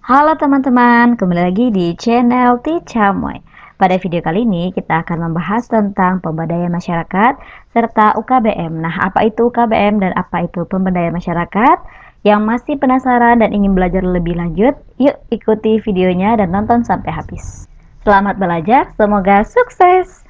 Halo teman-teman, kembali lagi di channel Ticamoy. Pada video kali ini kita akan membahas tentang pemberdayaan masyarakat serta UKBM. Nah, apa itu UKBM dan apa itu pemberdayaan masyarakat? Yang masih penasaran dan ingin belajar lebih lanjut, yuk ikuti videonya dan nonton sampai habis. Selamat belajar, semoga sukses!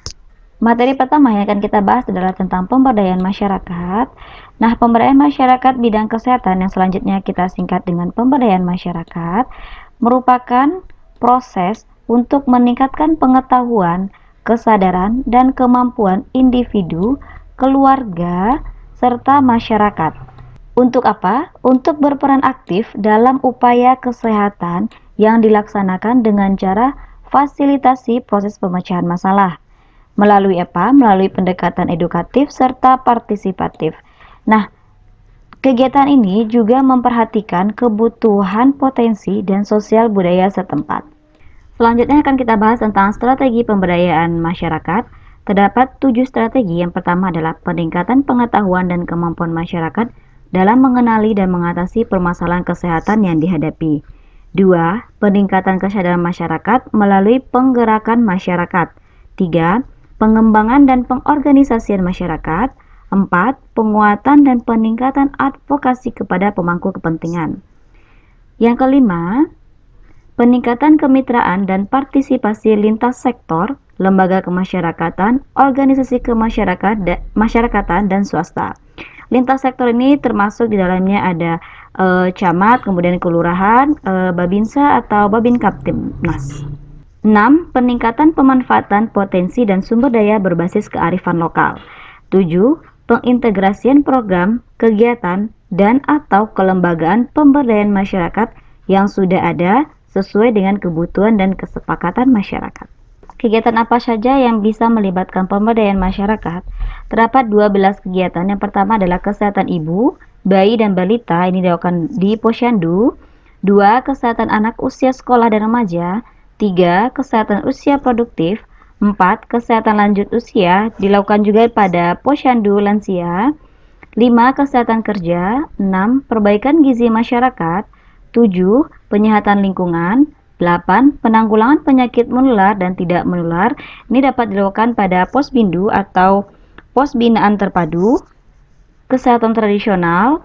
Materi pertama yang akan kita bahas adalah tentang pemberdayaan masyarakat. Nah, pemberdayaan masyarakat bidang kesehatan yang selanjutnya kita singkat dengan pemberdayaan masyarakat merupakan proses untuk meningkatkan pengetahuan, kesadaran, dan kemampuan individu, keluarga, serta masyarakat. Untuk apa? Untuk berperan aktif dalam upaya kesehatan yang dilaksanakan dengan cara fasilitasi proses pemecahan masalah. Melalui apa? Melalui pendekatan edukatif serta partisipatif. Nah, kegiatan ini juga memperhatikan kebutuhan potensi dan sosial budaya setempat. Selanjutnya akan kita bahas tentang strategi pemberdayaan masyarakat. Terdapat 7 strategi. Yang pertama adalah peningkatan pengetahuan dan kemampuan masyarakat dalam mengenali dan mengatasi permasalahan kesehatan yang dihadapi. 2. Peningkatan kesadaran masyarakat melalui penggerakan masyarakat. 3. Pengembangan dan pengorganisasian masyarakat. 4. Penguatan dan peningkatan advokasi kepada pemangku kepentingan. Yang kelima, peningkatan kemitraan dan partisipasi lintas sektor, lembaga kemasyarakatan, organisasi kemasyarakatan, dan swasta. Lintas sektor ini termasuk di dalamnya ada camat, kemudian kelurahan, babinsa atau babin kaptimnas. 6. Peningkatan pemanfaatan potensi dan sumber daya berbasis kearifan lokal. 7. Pengintegrasian program, kegiatan, dan atau kelembagaan pemberdayaan masyarakat yang sudah ada sesuai dengan kebutuhan dan kesepakatan masyarakat. Kegiatan apa saja yang bisa melibatkan pemberdayaan masyarakat? Terdapat 12 kegiatan. Yang pertama adalah kesehatan ibu, bayi dan balita, ini dilakukan di Posyandu. 2. Kesehatan anak usia sekolah dan remaja. 3. Kesehatan usia produktif. 4. Kesehatan lanjut usia, dilakukan juga pada Posyandu lansia. 5. Kesehatan kerja. 6. Perbaikan gizi masyarakat. 7. Penyehatan lingkungan. 8. Penanggulangan penyakit menular dan tidak menular. Ini dapat dilakukan pada Posbindu atau Pos Binaan Terpadu. Kesehatan tradisional.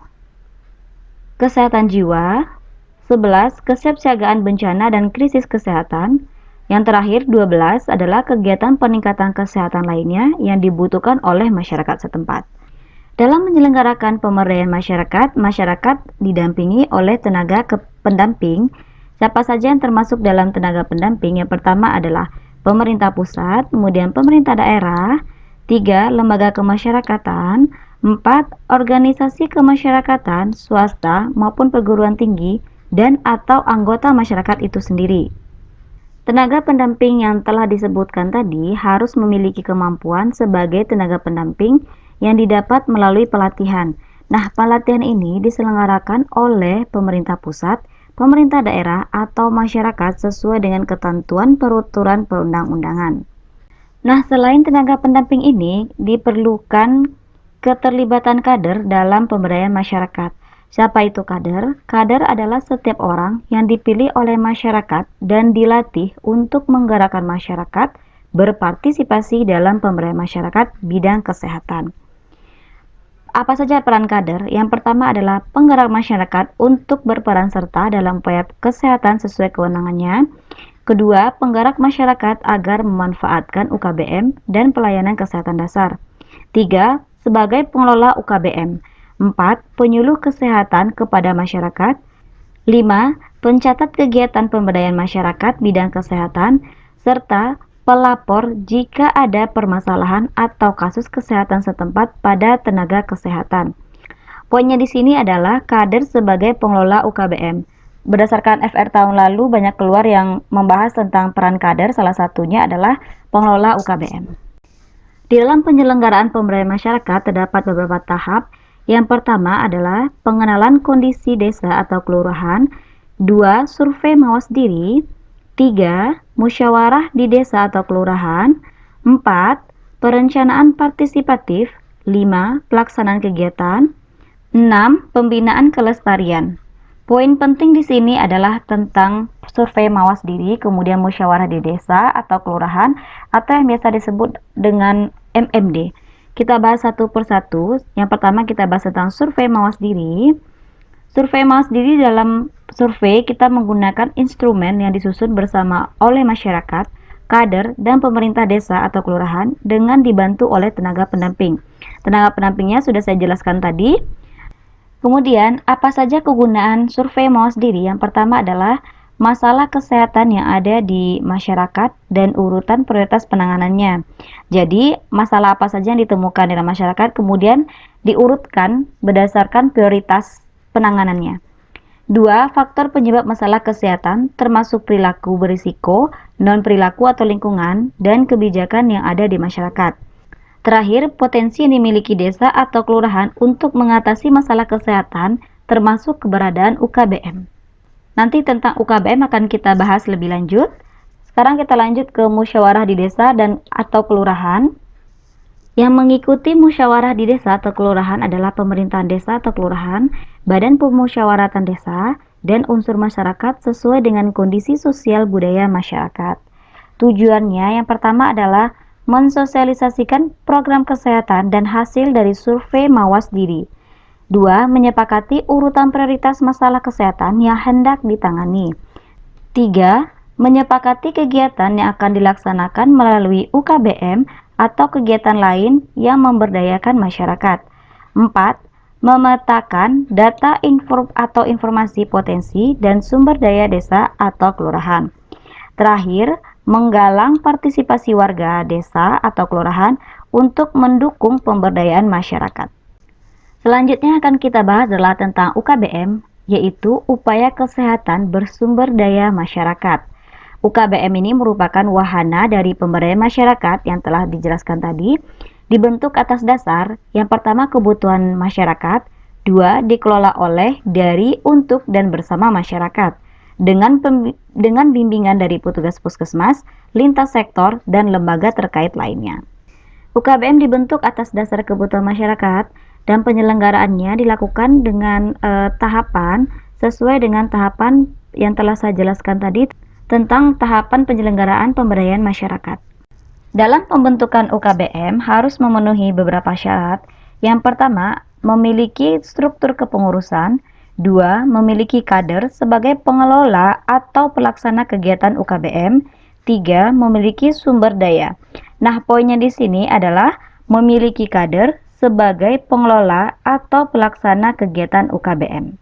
Kesehatan jiwa. 11. Kesiapsiagaan bencana dan krisis kesehatan. Yang terakhir 12 adalah kegiatan peningkatan kesehatan lainnya yang dibutuhkan oleh masyarakat setempat. Dalam menyelenggarakan pemberdayaan masyarakat, masyarakat didampingi oleh tenaga pendamping. Siapa saja yang termasuk dalam tenaga pendamping? Yang pertama adalah pemerintah pusat, kemudian pemerintah daerah, 3. Lembaga kemasyarakatan, 4. Organisasi kemasyarakatan, swasta maupun perguruan tinggi, dan atau anggota masyarakat itu sendiri. Tenaga pendamping yang telah disebutkan tadi harus memiliki kemampuan sebagai tenaga pendamping yang didapat melalui pelatihan. Nah, pelatihan ini diselenggarakan oleh pemerintah pusat, pemerintah daerah, atau masyarakat sesuai dengan ketentuan peraturan perundang-undangan. Nah, selain tenaga pendamping ini, diperlukan keterlibatan kader dalam pemberdayaan masyarakat. Siapa itu kader? Kader adalah setiap orang yang dipilih oleh masyarakat dan dilatih untuk menggerakkan masyarakat berpartisipasi dalam pemberdayaan masyarakat bidang kesehatan. Apa saja peran kader? Yang pertama adalah penggerak masyarakat untuk berperan serta dalam upaya kesehatan sesuai kewenangannya. Kedua, penggerak masyarakat agar memanfaatkan UKBM dan pelayanan kesehatan dasar. 3. Sebagai pengelola UKBM. 4. Penyuluh kesehatan kepada masyarakat. 5. Pencatat kegiatan pemberdayaan masyarakat bidang kesehatan, serta pelapor jika ada permasalahan atau kasus kesehatan setempat pada tenaga kesehatan. Poinnya di sini adalah kader sebagai pengelola UKBM. Berdasarkan FR tahun lalu banyak keluar yang membahas tentang peran kader, salah satunya adalah pengelola UKBM. Di dalam penyelenggaraan pemberdayaan masyarakat terdapat beberapa tahap. Yang pertama adalah pengenalan kondisi desa atau kelurahan. 2. Survei mawas diri. 3. Musyawarah di desa atau kelurahan. 4. Perencanaan partisipatif. 5. Pelaksanaan kegiatan. 6. Pembinaan kelestarian. Poin penting di sini adalah tentang survei mawas diri, kemudian musyawarah di desa atau kelurahan, atau yang biasa disebut dengan MMD. Kita bahas satu persatu. Yang pertama kita bahas tentang survei mawas diri. Survei mawas diri, dalam survei kita menggunakan instrumen yang disusun bersama oleh masyarakat, kader, dan pemerintah desa atau kelurahan dengan dibantu oleh tenaga pendamping. Tenaga pendampingnya sudah saya jelaskan tadi. Kemudian, apa saja kegunaan survei mawas diri? Yang pertama adalah masalah kesehatan yang ada di masyarakat dan urutan prioritas penanganannya. Jadi, masalah apa saja yang ditemukan dalam masyarakat kemudian diurutkan berdasarkan prioritas penanganannya. 2. Faktor penyebab masalah kesehatan termasuk perilaku berisiko, non-perilaku atau lingkungan, dan kebijakan yang ada di masyarakat. Terakhir, potensi yang dimiliki desa atau kelurahan untuk mengatasi masalah kesehatan termasuk keberadaan UKBM. Nanti tentang UKBM akan kita bahas lebih lanjut. Sekarang kita lanjut ke musyawarah di desa dan atau kelurahan. Yang mengikuti musyawarah di desa atau kelurahan adalah pemerintahan desa atau kelurahan, badan pemusyawaratan desa, dan unsur masyarakat sesuai dengan kondisi sosial budaya masyarakat. Tujuannya yang pertama adalah mensosialisasikan program kesehatan dan hasil dari survei mawas diri. 2. Menyepakati urutan prioritas masalah kesehatan yang hendak ditangani. 3. Menyepakati kegiatan yang akan dilaksanakan melalui UKBM atau kegiatan lain yang memberdayakan masyarakat. 4. Memetakan data atau informasi potensi dan sumber daya desa atau kelurahan. Terakhir, menggalang partisipasi warga desa atau kelurahan untuk mendukung pemberdayaan masyarakat. Selanjutnya akan kita bahas adalah tentang UKBM, yaitu upaya kesehatan bersumber daya masyarakat. UKBM ini merupakan wahana dari pemberdayaan masyarakat yang telah dijelaskan tadi, dibentuk atas dasar yang pertama kebutuhan masyarakat, 2. Dikelola oleh, dari, untuk, dan bersama masyarakat, dengan bimbingan dari petugas puskesmas, lintas sektor, dan lembaga terkait lainnya. UKBM dibentuk atas dasar kebutuhan masyarakat dan penyelenggaraannya dilakukan dengan tahapan sesuai dengan tahapan yang telah saya jelaskan tadi tentang tahapan penyelenggaraan pemberdayaan masyarakat. Dalam pembentukan UKBM harus memenuhi beberapa syarat. Yang pertama, memiliki struktur kepengurusan. 2. Memiliki kader sebagai pengelola atau pelaksana kegiatan UKBM. 3. Memiliki sumber daya. Nah, poinnya di sini adalah memiliki kader sebagai pengelola atau pelaksana kegiatan UKBM.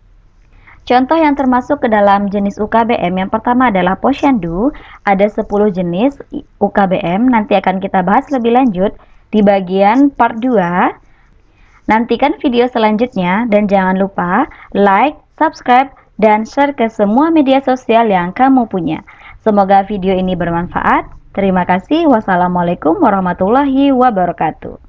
Contoh yang termasuk ke dalam jenis UKBM yang pertama adalah Posyandu. Ada 10 jenis UKBM, nanti akan kita bahas lebih lanjut di bagian part 2. Nantikan video selanjutnya dan jangan lupa like, subscribe, dan share ke semua media sosial yang kamu punya. Semoga video ini bermanfaat. Terima kasih. Wassalamualaikum warahmatullahi wabarakatuh.